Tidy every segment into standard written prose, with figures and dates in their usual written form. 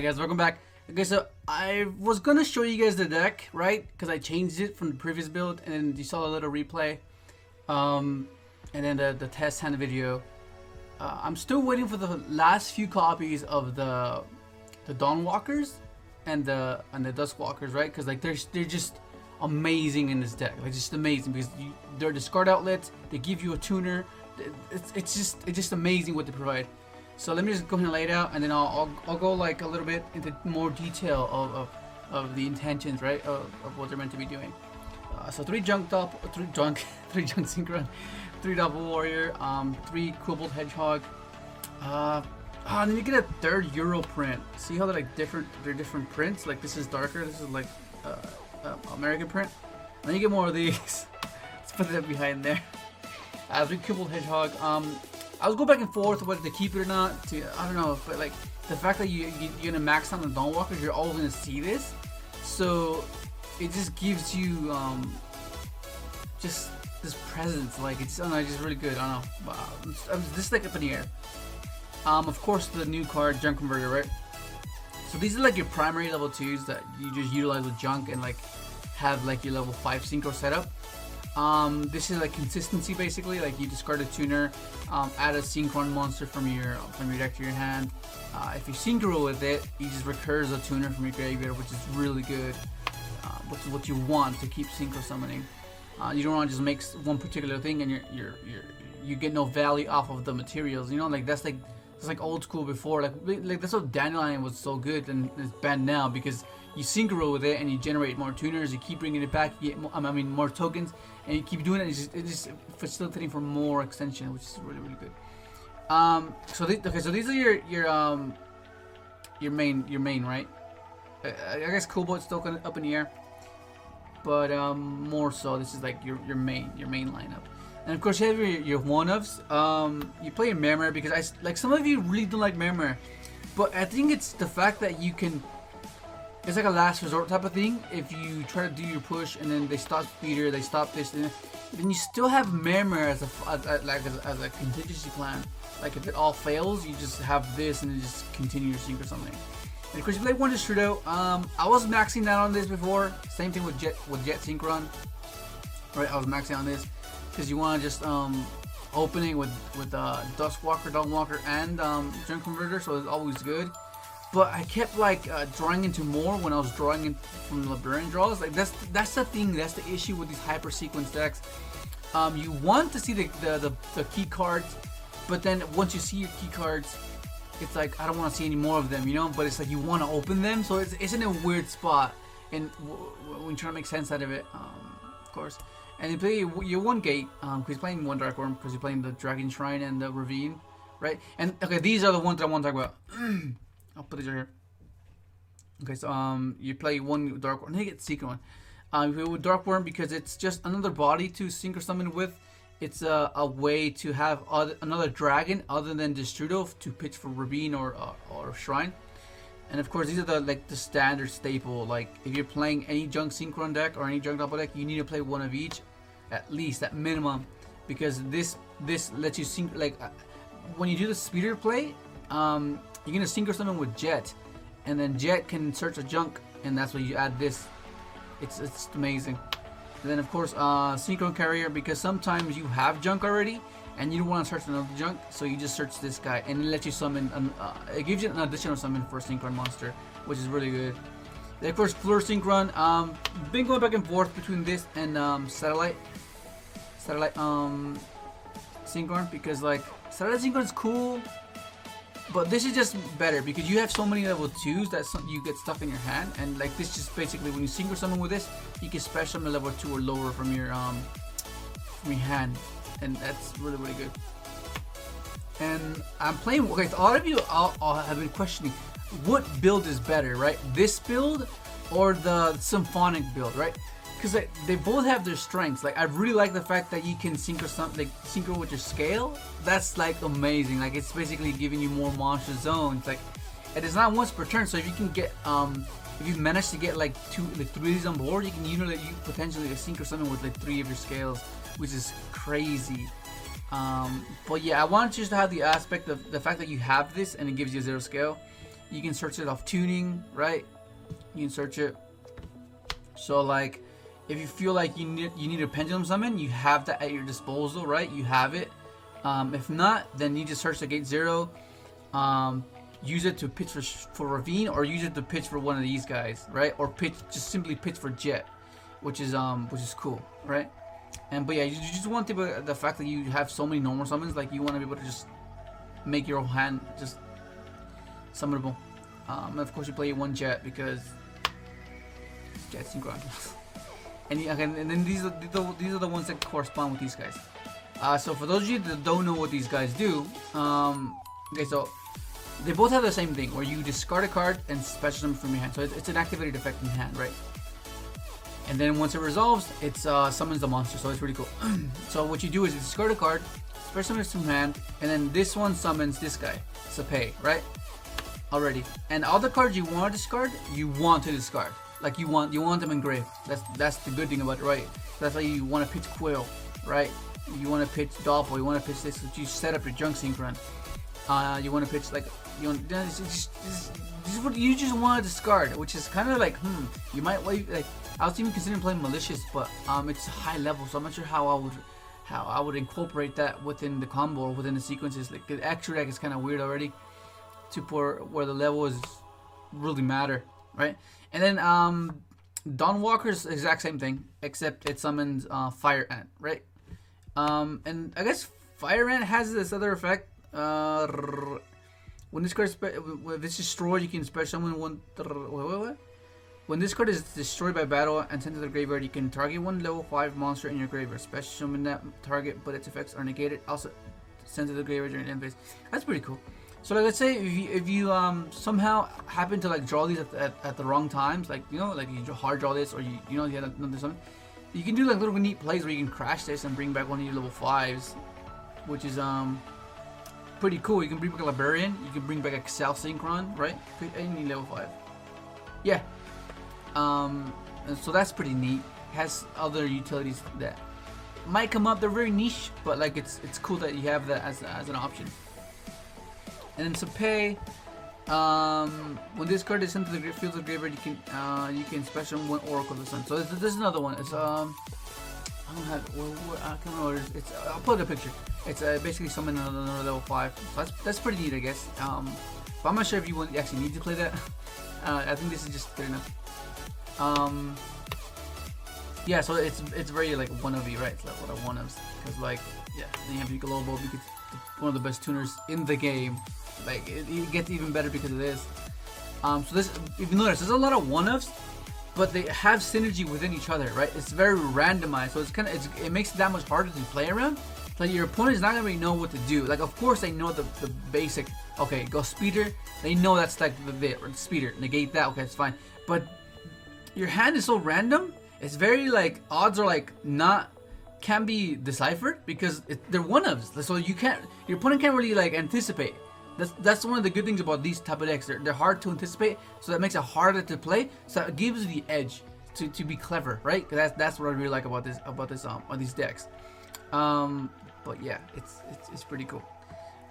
guys, welcome back. Okay, so I was gonna show you guys the deck, right? Because I changed it from the previous build, and then you saw a little replay, and then the test hand video. I'm still waiting for the last few copies of the Dawnwalkers and the Duskwalkers, right? Because like they're just amazing in this deck, like just amazing because they're discard outlets. They give you a tuner. It's just amazing what they provide. So let me just go ahead and lay it out, and then I'll go like a little bit into more detail of the intentions, right, of what they're meant to be doing. So 3 junk synchro, 3 Doppel warrior, 3 Kobold hedgehog, and then you get a 3rd Euro print. See how they're like different? They're different prints. Like this is darker. This is like American print. And then you get more of these. Let's put that behind there. 3 Kobold hedgehog. I was going back and forth whether to keep it or not. I don't know, but like the fact that you're gonna max out the Dawnwalkers, you're always gonna see this, so it just gives you just this presence. Like it's just really good. I don't know. This is like up in the air. Of course, the new card Junk Converter, right? So these are like your primary level 2s that you just utilize with junk and like have like your level 5 synchro setup. This is like consistency basically. Like you discard a tuner, add a synchron monster from your deck to your hand. If you synchro with it, you just recurs a tuner from your graveyard, which is really good. Which is what you want to keep synchro summoning. You don't want to just make one particular thing and you get no value off of the materials. You know, like that's like old school before. Like that's what Dandelion was so good, and it's banned now because you synchro with it and you generate more tuners. You keep bringing it back. You get more tokens, and you keep doing it. It's just facilitating for more extension, which is really good. So these are your main, right? I guess Kobold's still kind of up in the air, but more so this is like your main lineup. And of course you have your one-ofs. You play your Mermer because some of you really don't like Mermer, but I think it's the fact that you can. It's like a last resort type of thing. If you try to do your push and then they stop speeder, they stop this, then you still have Mermer as a contingency plan. Like if it all fails, you just have this and then just continue your sync or something. And of course you play one Destrudo. I was maxing out on this before. Same thing with Jet Synchron. Right, I was maxing on this because you want to just open it with Duskwalker, Dawnwalker, and Junk Converter, so it's always good. But I kept like drawing into more when I was drawing in from the Librarian draws. Like that's the thing. That's the issue with these hyper sequence decks. You want to see the key cards, but then once you see your key cards, it's like I don't want to see any more of them, you know. But it's like you want to open them, so it's in a weird spot. And when you're trying to make sense out of it, of course. And you play your one gate because you're playing one Dark Worm because you're playing the Dragon Shrine and the Ravine, right? And okay, these are the ones that I want to talk about. I'll put these right here. Okay, so you play one Dark Worm. Let me get the secret one. You play with Dark Worm because it's just another body to synchro summon with. It's a way to have another dragon other than Destrudo to pitch for Ravine or Shrine. And of course, these are the standard staple. Like if you're playing any junk synchron deck or any junk double deck, you need to play one of each, at least at minimum, because this lets you sync. Like when you do the speeder play, you're gonna synchro summon with Jet, and then Jet can search a junk, and that's why you add this. It's amazing. And then of course Synchro Carrier, because sometimes you have junk already and you don't want to search another junk, so you just search this guy and it lets you summon it gives you an additional summon for a Synchron monster, which is really good. Then of course Fleur Synchron. Been going back and forth between this and Satellite Synchron, because like Satellite Synchron is cool, but this is just better because you have so many level 2s that you get stuck in your hand, and like this just basically when you synchro summon with this, you can special summon level 2 or lower from your hand, and that's really good. And I'm playing. Okay, so a lot of you all have been questioning what build is better, right? This build or the Symphonic build, right? Because they both have their strengths. Like I really like the fact that you can synchro with your scale. That's like amazing. Like it's basically giving you more monster zones. Like it is not once per turn. So if you can get if you manage to get like 3 of these on board, you can potentially synchro summon with like 3 of your scales, which is crazy. But yeah, I want you to have the aspect of the fact that you have this and it gives you 0 scale. You can search it off tuning, right? You can search it. So like, if you feel like you need a pendulum summon, you have that at your disposal, right? You have it. If not, then you just search the gate 0. Use it to pitch for Ravine, or use it to pitch for one of these guys, right? Or just simply pitch for Jet, which is cool, right? But yeah, you just want the fact that you have so many normal summons, like you want to be able to just make your whole hand just summonable. And of course you play one Jet because Jet Synchro. and then these are the ones that correspond with these guys. So for those of you that don't know what these guys do, okay, so they both have the same thing where you discard a card and special summon from your hand. So it's an activated effect in hand, right? And then once it resolves, it summons the monster. So it's pretty cool. So what you do is you discard a card, special summon from hand, and then this one summons this guy, Sapei, right? Already. And all the cards you want to discard, you want to discard. Like you want them engraved. That's the good thing about it, right? That's why you want to pitch Quill, right? You want to pitch Doppel. You want to pitch this. So you set up your junk synchron. You want to pitch like this is what you just want to discard, which is kind of like you might wait. Like I was even considering playing Malicious, but it's high level, so I'm not sure how I would incorporate that within the combo or within the sequences. Like the extra deck is kind of weird already to pour where the levels really matter, right? And then Dawnwalker's the exact same thing, except it summons Fire Ant, right? And I guess Fire Ant has this other effect. When this card if it's destroyed, you can special summon one. Wait. When this card is destroyed by battle and sent to the graveyard, you can target one level 5 monster in your graveyard. Special summon that target, but its effects are negated. Also sent to the graveyard during end phase. That's pretty cool. So like, let's say if you somehow happen to like draw these at the wrong times, like like you hard draw this, or you you had another something, you can do like little neat plays where you can crash this and bring back one of your level 5s, which is pretty cool. You can bring back a Librarian, you can bring back Excel Synchron, right? Any level 5. Yeah. And so that's pretty neat. It has other utilities that might come up. They're very niche, but like it's cool that you have that as an option. And then Sapei, when this card is sent to the field of the graveyard, you can special one Oracle of the Sun. So this is another one. It's I don't have I can't remember. It's I'll put a picture. It's basically summon another level 5. So that's pretty neat, I guess. But I'm not sure if you actually need to play that. I think this is just good enough. Yeah, so it's very like 1-of-y, right? It's like what a 1-ofs, because like then you have Yugioh, because one of the best tuners in the game. Like it gets even better because of this. So this, if you notice, there's a lot of 1-ofs, but they have synergy within each other, right? It's very randomized, so it makes it that much harder to play around. Like your opponent is not gonna really know what to do. Like of course they know the basic. Okay, go speeder. They know that's like the speeder. Negate that. Okay, it's fine. But your hand is so random. It's very like odds are like can't be deciphered because they're 1-ofs. So your opponent can't really like anticipate. That's one of the good things about these type of decks. They're hard to anticipate, so that makes it harder to play. So it gives you the edge to be clever, right? That's what I really like about these decks. But yeah, it's pretty cool.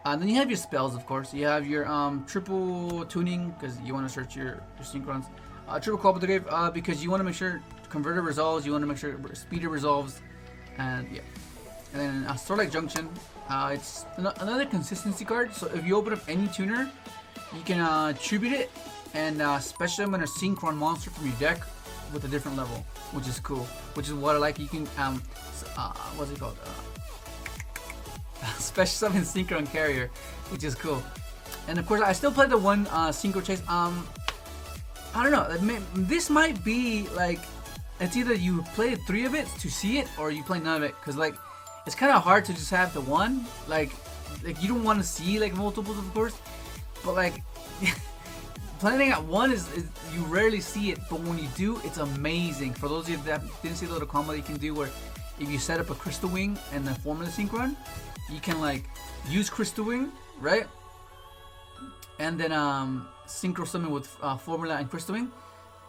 Then you have your spells, of course. You have your triple tuning because you want to search your synchrons. Triple call with the grave because you want to make sure converter resolves. You want to make sure speeder resolves, and yeah. And then Starlight Junction. It's another consistency card. So if you open up any tuner, you can tribute it and special summon a synchron monster from your deck with a different level, which is cool. Which is what I like. You can what's it called? Special summon Synchron Carrier, which is cool. And of course, I still play the one Synchro Chase. I don't know. This might be like it's either you play 3 of it to see it, or you play none of it, because like it's kind of hard to just have the one. Like you don't want to see like multiples, of course, but like playing at one is you rarely see it, but when you do, it's amazing. For those of you that didn't see the little combo you can do where if you set up a Crystal Wing and the Formula Synchron, you can like use Crystal Wing, right? And then Synchro Summon with Formula and Crystal Wing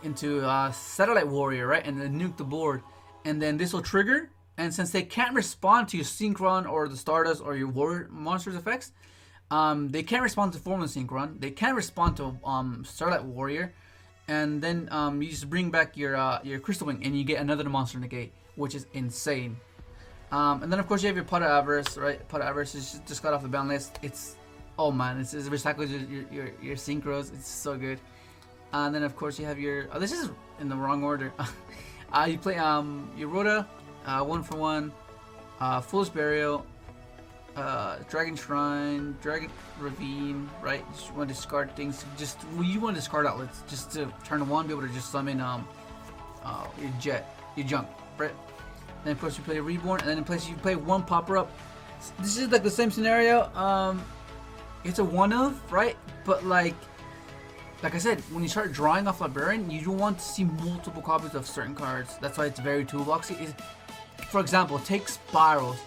into Satellite Warrior, right? And then nuke the board, and then this will trigger. And since they can't respond to your Synchron or the Stardust or your Warrior monsters effects, They can't respond to Formless Synchron. They can't respond to Starlight Warrior, and then you just bring back your Crystal Wing, and you get another monster negate, which is insane. And then of course you have your Pot of Avarice, right? Pot of Avarice is just got off the ban list. It's, oh man, it's recycled your synchros. It's so good. And then of course you have your, this is in the wrong order. You play your Rhoda, 1-for-1, Fool's Burial, Dragon Shrine, Dragon Ravine, right? You just want to discard things. Just, well, you want to discard outlets just to turn 1, be able to just summon your jet, your junk, right? Then of course you play Reborn, and then in place you play 1 Popper Up. This is like the same scenario. It's a 1-of, right? But like I said, when you start drawing off Librarian, you don't want to see multiple copies of certain cards. That's why it's very toolboxy. For example, take Spirals.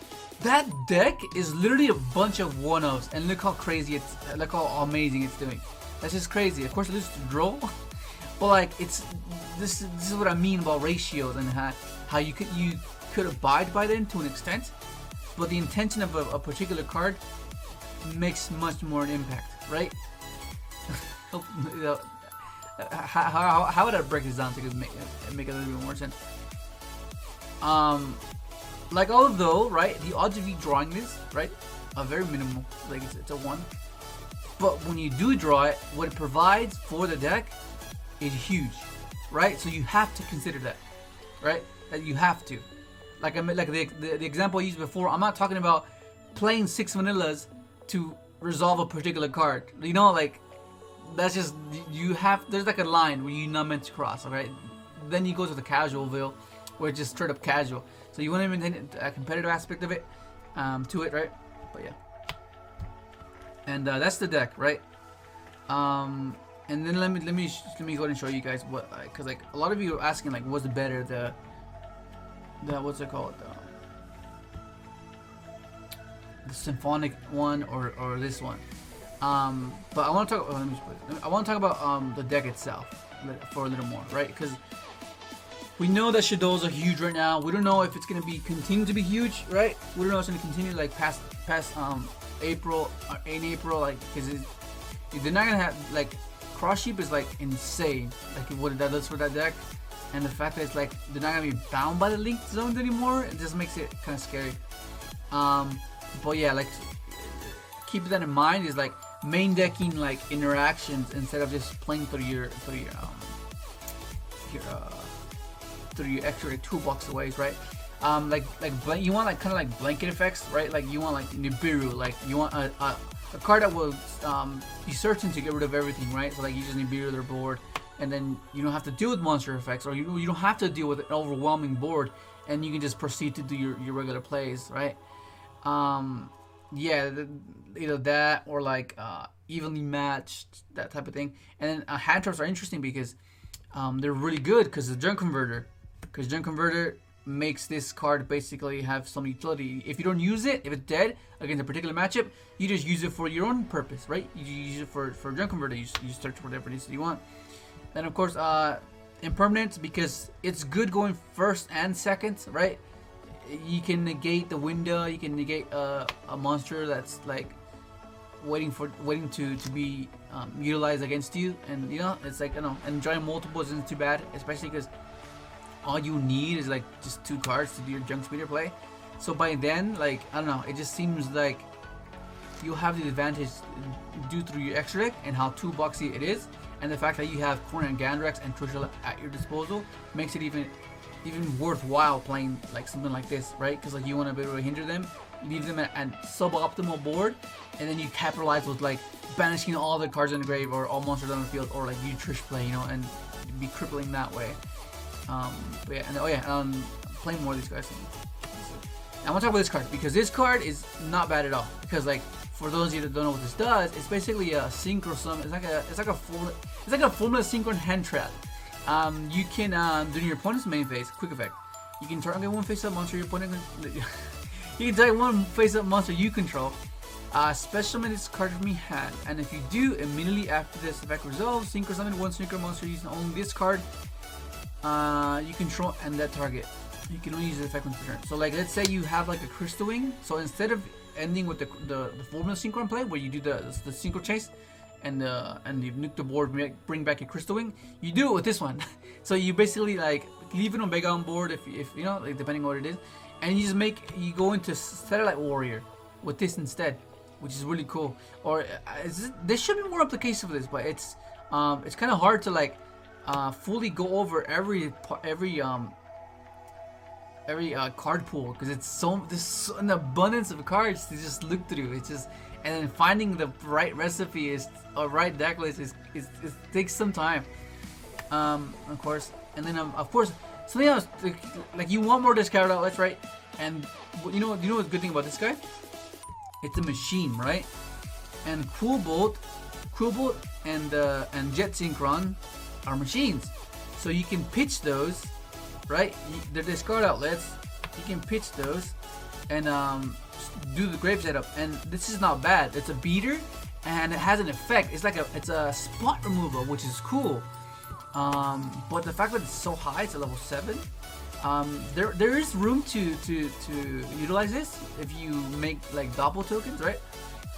That deck is literally a bunch of 1-ofs, and look how crazy it's, look how amazing it's doing. That's just crazy. Of course, it loses to draw, but like it's this is what I mean about ratios and how you could abide by them to an extent, but the intention of a particular card makes much more an impact, right? How would I break this down to make it a little bit more sense? Like, although, right, the odds of you drawing this, right, are very minimal. Like, it's a 1. But when you do draw it, what it provides for the deck is huge, right? So you have to consider that, right? That you have to. Like the example I used before, I'm not talking about playing 6 vanillas to resolve a particular card. You know, like, that's just, you have, there's like a line where you're not meant to cross, alright? Then you go to the Casualville, where it's just straight up casual. So you want to maintain a competitive aspect of it, to it, right? But yeah. And that's the deck, right? And then let me go ahead and show you guys what, because like a lot of you are asking like, what's better, the what's it called, the symphonic one or this one. But I want to talk. I want to talk about the deck itself for a little more, right? Because we know that shadows are huge right now. We don't know if it's gonna continue to be huge, right? We don't know if it's gonna continue like past April or in April, like, because they're not gonna have, like, Cross Sheep is like insane, like what that does for that deck, and the fact that it's like they're not gonna be bound by the linked zones anymore, it just makes it kind of scary. But yeah, like, keep that in mind, is like main decking like interactions instead of just playing through your extra toolbox ways, right? Like you want like kind of like blanket effects, right? Like you want like Nibiru, like you want a card that will be certain to get rid of everything, right? So like you just Nibiru their board, and then you don't have to deal with monster effects, or you don't have to deal with an overwhelming board, and you can just proceed to do your regular plays, right? Yeah, either that or like evenly matched, that type of thing. And then hand traps are interesting because they're really good because the Junk Converter. Because Junk Converter makes this card basically have some utility. If you don't use it, if it's dead against a particular matchup, you just use it for your own purpose, right? You use it for Junk Converter. You search for whatever it is that you want. Then of course, Impermanence, because it's good going first and second, right? You can negate the window. You can negate a monster that's like waiting to be utilized against you, and you know, it's like, you know, and drawing multiples isn't too bad, especially because all you need is like just 2 cards to do your junk speeder play. So by then, like, I don't know, it just seems like you have the advantage due through your extra deck and how toolboxy it is, and the fact that you have Corner and Gandrax and Trishula at your disposal makes it even worthwhile playing like something like this, right? Because like you want to be able to hinder them, leave them at suboptimal board, and then you capitalize with like banishing all the cards in the grave or all monsters on the field, or like you Trish play, you know, and be crippling that way. But yeah, and playing more of these guys. I want to talk about this card because this card is not bad at all. Because like, for those of you that don't know what this does, it's basically a Synchro summon. It's like a formula Synchro hand trap. You can during your opponent's main phase, quick effect, you can target one face-up monster your opponent. You can target one face-up monster you control. Special summon this card from your hand, and if you do, immediately after this effect resolves, Synchro summon one Synchro monster using only this card you control and that target. You can only use the effect once per turn. So like, let's say you have like a Crystal Wing. So instead of ending with the formula synchro play where you do the synchro chase, and you nuke the board, bring back your crystal wing. You do it with this one. So you basically like leave an Omega on board if you know, like, depending on what it is, and you go into Satellite Warrior with this instead, which is really cool. Or there should be more applications for this, but it's kind of hard to like fully go over every card pool, because there's an abundance of cards to just look through. It's just, and then finding the right recipe right deck list it takes some time. Of course, and then of course something else, like you want more discard outlets, right? And you know what's the good thing about this guy? It's a machine, right? And Quillbolt and Jet Synchron are machines, so you can pitch those, right? They're discard outlets. You can pitch those and do the grave setup, and this is not bad. It's a beater, and it has an effect. It's a spot removal, which is cool. But the fact that it's so high, it's a level 7. There is room to utilize this if you make like Doppel tokens, right?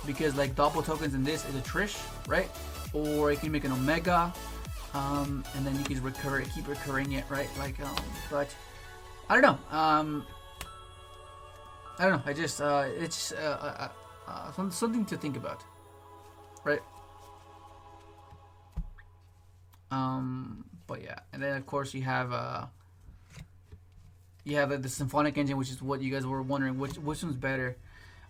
Because like Doppel tokens in this is a Trish, right? Or you can make an Omega, and then you can keep recurring it, right? Like, but I don't know. I just it's something to think about, right? But yeah, and then of course you have the symphonic engine, which is what you guys were wondering, which one's better.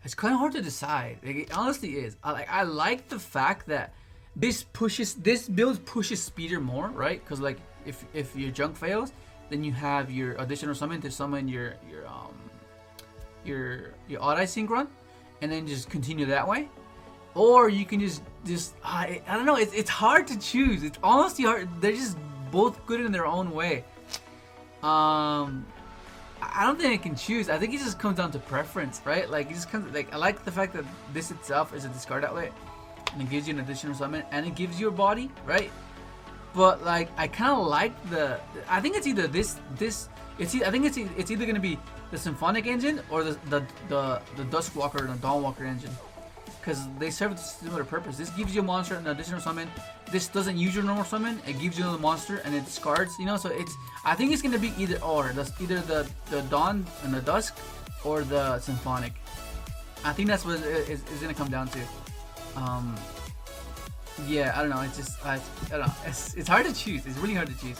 It's kind of hard to decide. Like, it honestly is. I like the fact that this build pushes speeder more, right? Because like if your junk fails, then you have your additional summon to summon your odd-eye synchron, and then just continue that way. Or you can just I don't know. It's hard to choose. It's honestly hard. They're just both good in their own way. I don't think I can choose. I think it just comes down to preference, right? Like, it just comes, like, I like the fact that this itself is a discard outlet, and it gives you an additional summon, and it gives you a body, right? But like, I kind of like I think it's either I think it's either gonna be the symphonic engine or the Duskwalker and the Dawnwalker engine, because they serve a similar purpose. This gives you a monster and an additional summon. This doesn't use your normal summon. It gives you another monster and it discards. You know, so I think it's gonna be either or. That's either the Dawn and the Dusk or the Symphonic. I think that's what it's gonna come down to. Yeah, I don't know. It's just I don't know. It's hard to choose. It's really hard to choose.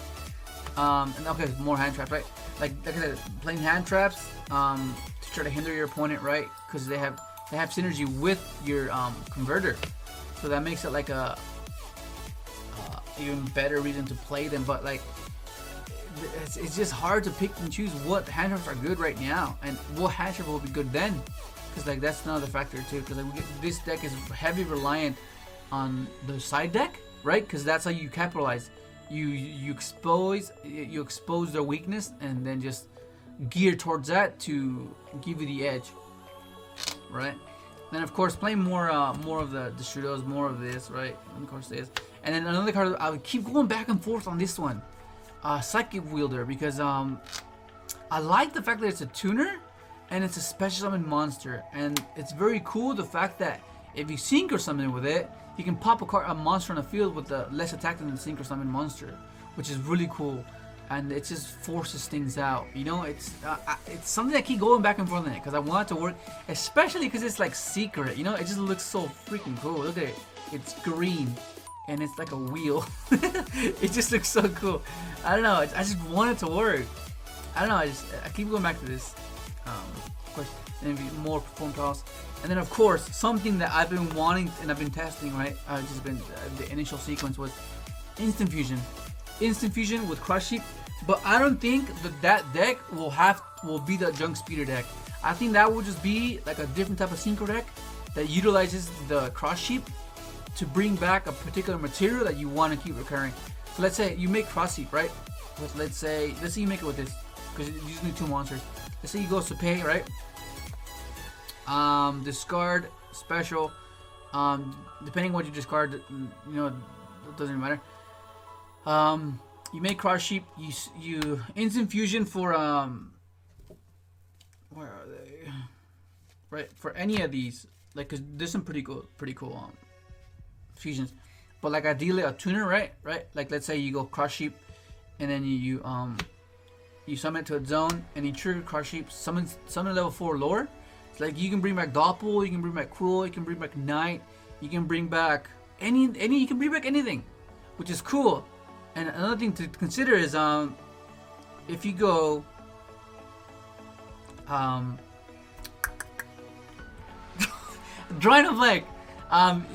And okay, more hand traps, right? Like I said, playing hand traps to try to hinder your opponent, right? Because they have synergy with your converter, so that makes it like a even better reason to play them. But like, it's just hard to pick and choose what hand traps are good right now and what hand trap will be good then, because like that's another factor too. Because like this deck is heavily reliant on the side deck, right? Because that's how you capitalize. You expose their weakness and then just gear towards that to give you the edge, right? Then of course playing more of the Shudos, more of this, right? And of course this. And then another card, I would keep going back and forth on this one, Psychic Wielder, because I like the fact that it's a tuner and it's a special summon monster, and it's very cool the fact that if you sync or something with it, you can pop a monster on the field with the less attack than the sync or summon monster, which is really cool, and it just forces things out. You know, it's something I keep going back and forth on it because I want it to work, especially because it's like secret. You know, it just looks so freaking cool. Look at it, it's green and it's like a wheel. It just looks so cool. I don't know. I just want it to work. I don't know. I keep going back to this. Of course, and more perform trials. And then of course, something that I've been wanting and I've been testing, right? Just been the initial sequence was Instant Fusion. Instant Fusion with Crush Sheep, but I don't think that deck will be the Junk Speeder deck. I think that will just be like a different type of Synchro deck that utilizes the Crush Sheep to bring back a particular material that you want to keep recurring. So let's say you make Cross Sheep, right? Let's say you make it with this, because you just need 2 monsters. Let's say you go Supay, right? Discard special. Depending what you discard, you know, it doesn't matter. You make Cross Sheep. You Instant Fusion for where are they? right? For any of these, like, cause there's some pretty cool fusions. But like ideally a tuner, right? Like let's say you go Cross Sheep, and then you summon it to a zone, and you trigger Cross Sheep, summon level 4 lower. It's like you can bring back Doppel, you can bring back Cruel, you can bring back Knight, you can bring back you can bring back anything, which is cool. And another thing to consider is if you go drawing a blank.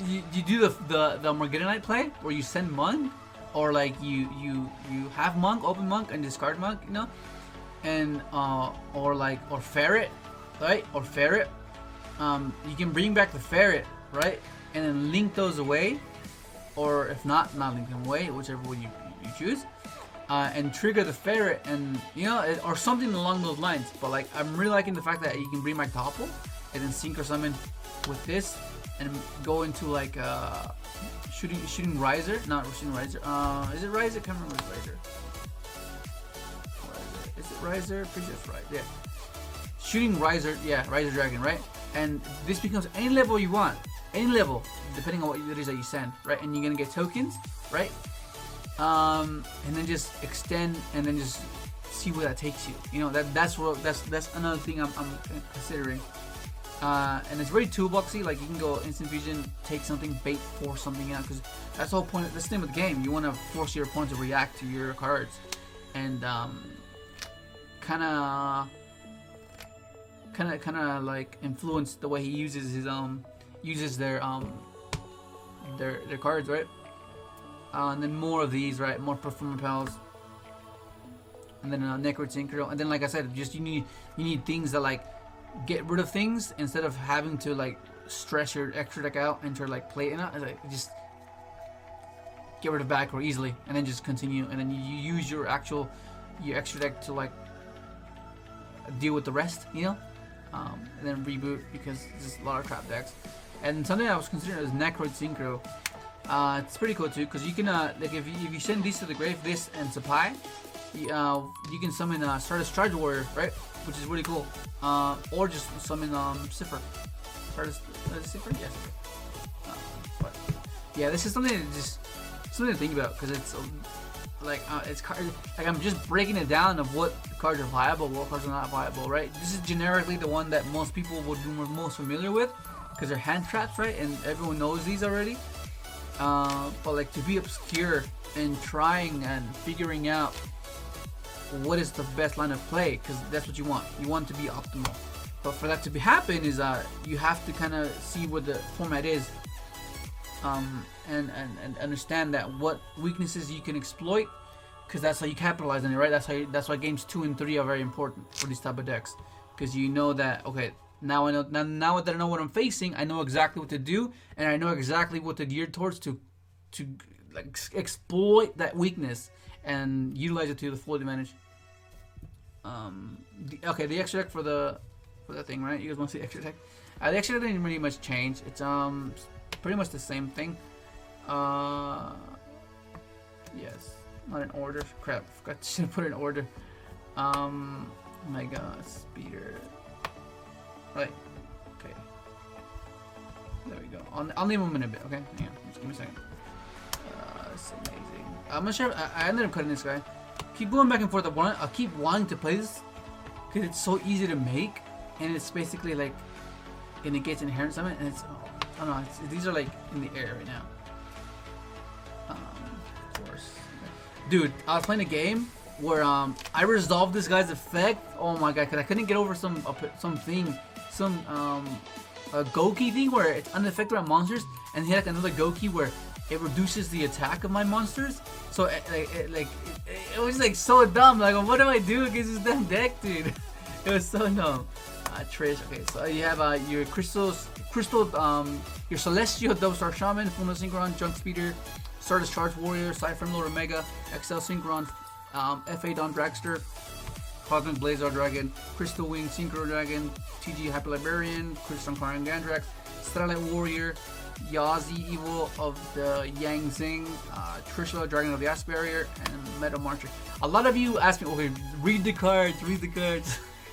You do the Morganite play where you send Monk, or like you have Monk, open Monk, and discard Monk, you know, and or Ferret, right? Or Ferret. You can bring back the Ferret, right, and then link those away, or if not link them away, whichever way you choose, and trigger the Ferret, and you know, or something along those lines. But like I'm really liking the fact that you can bring back Doppel and then Synchro summon with this. And go into like shooting Riser, not shooting Riser. Is it Riser? I can't remember. Riser. Is it Riser? Pretty sure it's right. Yeah. Shooting Riser. Yeah, Riser Dragon, right? And this becomes any level you want, any level, depending on what it is that you send, right? And you're gonna get tokens, right? And then just extend, and then just see where that takes you. You know, that's another thing I'm considering. And it's very toolboxy. Like you can go instant fusion, take something, bait, force something out, because that's the whole point. That's the name of the game. You want to force your opponent to react to your cards, and kind of like influence the way he uses his their cards, right? And then more of these, right? More performance pals, and then Necro Synchro, and then like I said, just you need things that like get rid of things instead of having to like stress your extra deck out and to like play it out. Like just get rid of backrow easily, and then just continue, and then you use your extra deck to like deal with the rest, you know, and then reboot, because there's a lot of crap decks. And something I was considering is Necro Synchro. It's pretty cool too, because you can like if you send these to the grave, this and Sapai, you can summon Stardust Charge Warrior, right? Which is really cool. Or just summon Cipher. Cipher? Yes. But yeah, this is something to think about, because it's like I'm just breaking it down of what cards are viable, what cards are not viable, right? This is generically the one that most people would be most familiar with, because they're hand traps, right? And everyone knows these already. But like to be obscure and trying and figuring out what is the best line of play, because that's what you want. You want to be optimal. But for that to happen is you have to kind of see what the format is, and understand that what weaknesses you can exploit, because that's how you capitalize on it, right? That's why games 2 and 3 are very important for these type of decks, because you know that, okay, now that I know what I'm facing, I know exactly what to do, and I know exactly what to gear towards to like exploit that weakness and utilize it to the full advantage. The extra deck for that thing, right? You guys want to see the extra deck? The extra deck didn't really much change. It's pretty much the same thing. Yes, not in order. Crap, forgot to put it in order. My God, speeder. Right. Okay. There we go. I'll name him in a bit. Okay. Yeah. Just give me a second. It's amazing. I'm not sure. I ended up cutting this guy. Keep going back and forth. I keep wanting to play this because it's so easy to make, and it's basically like it negates inherent summon, and it's I don't know. These are like in the air right now. Of course, dude. I was playing a game where I resolved this guy's effect. Oh my God, because I couldn't get over some Goki thing where it's unaffected by monsters, and he had like another Goki where it reduces the attack of my monsters. So it was like so dumb. Like, what do I do against this damn deck, dude? It was so dumb. Trish. Okay, so you have your your Celestial Double Star Shaman, Full Metal Synchron, Junk Speeder, Stardust Charge Warrior, Cypher Lord Omega, XL Synchron, FA Dawn Dragster, Cosmic Blazar Dragon, Crystal Wing Synchro Dragon, TG Hyper Librarian, Crystal Karan Gandrak, Starlight Warrior, Yazi Evil of the Yang Zing, Trishula Dragon of the Ice Barrier, and Metal Marcher. A lot of you ask me, okay, read the cards.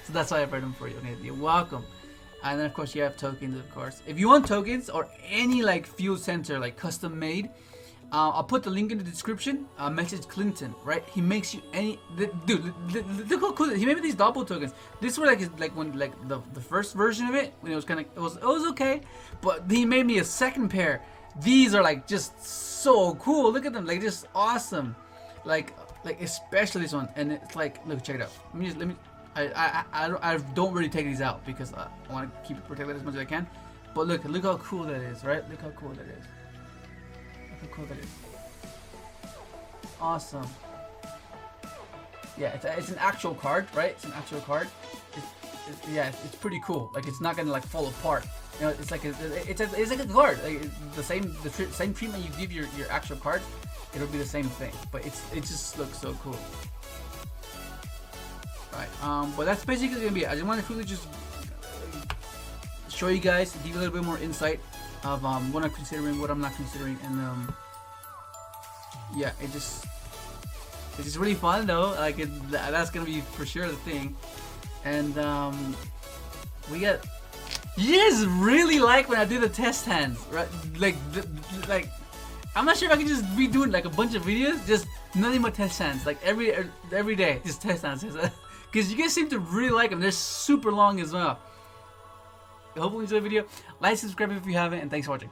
So that's why I read them for you. Okay, you're welcome. And then of course you have tokens, of course. If you want tokens or any like fuel sensor like custom made, I'll put the link in the description. Message Clinton, right? He makes you any dude. Look how cool he made me these Doppel tokens. This was like when the first version of it, when it was kind of it was okay, but he made me a second pair. These are like just so cool. Look at them, like just awesome. Like especially this one, and it's like, look, check it out. Let me. I don't really take these out because I want to keep it protected as much as I can. But look how cool that is, right? Look how cool that is. Look how cool that is. Awesome. Yeah, it's an actual card, right? It's an actual card. Yeah, it's pretty cool. Like it's not gonna like fall apart. You know, it's like it's like a card. Like the same treatment you give your actual card, it'll be the same thing. But it just looks so cool. Right. But that's basically gonna be it. I just want to quickly just show you guys, give you a little bit more insight of what I'm considering, what I'm not considering, and yeah, it's just really fun though. Like that's gonna be for sure the thing. And we got, you guys really like when I do the test hands, right? Like I'm not sure if I can just be doing like a bunch of videos, just nothing but test hands, like every day, just test hands, because you guys seem to really like them. They're super long as well. Hopefully you enjoyed the video. Like, subscribe if you haven't, and thanks for watching.